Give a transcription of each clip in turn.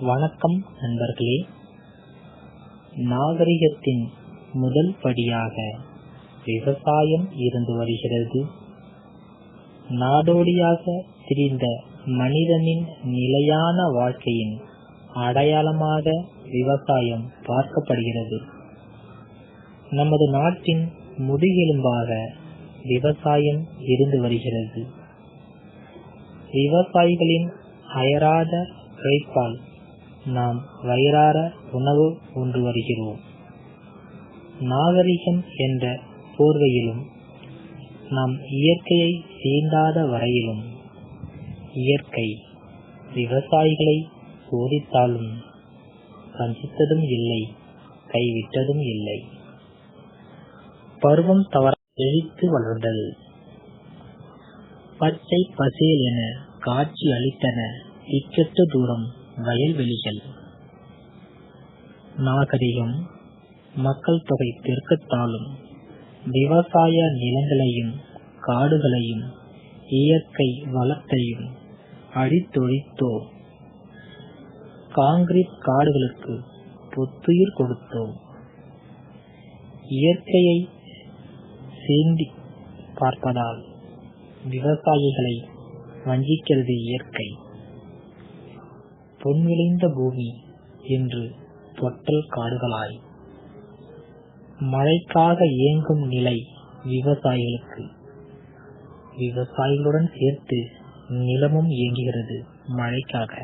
வணக்கம் நண்பர்களே. நாகரிகத்தின் முதல் படியாக விவசாயம் இருந்து வருகிறது. நாடோடியாக திரிந்த மனிதனின் நிலையான வாழ்க்கையின் அடையாளமாக விவசாயம் பார்க்கப்படுகிறது. நமது நாட்டின் முதுகெலும்பாக விவசாயம் இருந்து வருகிறது. விவசாயிகளின் அயராத உழைப்பால் நாம் வயிறார உணவு உண்டு வருகிறோம். நாகரிகம் என்ற போர்வையிலும் நாம் இயற்கையை சீண்டாத வரையிலும் இயற்கை விவசாயிகளை சோதித்தாலும் வஞ்சித்ததும் இல்லை, கைவிட்டதும் இல்லை. பருவம் தவற செழித்து வளர்ந்தது. பச்சை பசேல் என காட்சி அளித்தன இக்கெட்டு தூரம் வயல்வெளிகள். நாகரிகம் மக்கள் தொகை பெருக்கத்தாலும் விவசாய நிலங்களையும் காடுகளையும் இயற்கை வளத்தையும் அழித்தொழித்தோ, காங்கிரீட் காடுகளுக்கு புத்துயிர் கொடுத்தோ, இயற்கையை சீண்டி பார்ப்பதால் விவசாயிகளை வஞ்சிக்கிறது இயற்கை. பொன் விளைந்த பூமி இன்று தொட்டல் காடுகளாய் மழைக்காக ஏங்கும் நிலை விவசாயிகளுக்கு. விவசாயிகளுடன் சேர்த்து நிலமும் இயங்குகிறது மழைக்காக.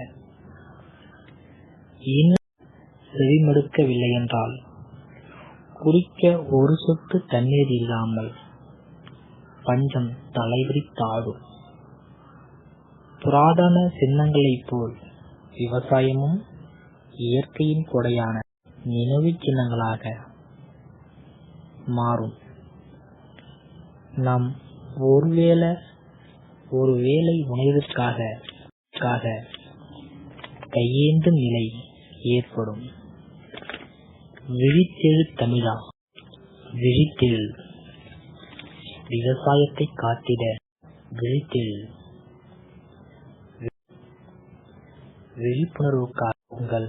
இன்னும் செவிமடுக்கவில்லை என்றால் குடிக்க ஒரு சொட்டு தண்ணீர் இல்லாமல் பஞ்சம் தலைவிரித்தாடும். புராதன சின்னங்களைப் போல் விவசாயமும் இயற்கையின் கொடையான நினைவு சின்னங்களாக மாறும். நாம் ஒருவேளை உணவிற்காக கையேந்தும் நிலை ஏற்படும். விழித்தெழு தமிழா, விழித்தெழு. விவசாயத்தை காத்திட விழித்தெழு. விழிப்புணர்வுக்காக உங்கள்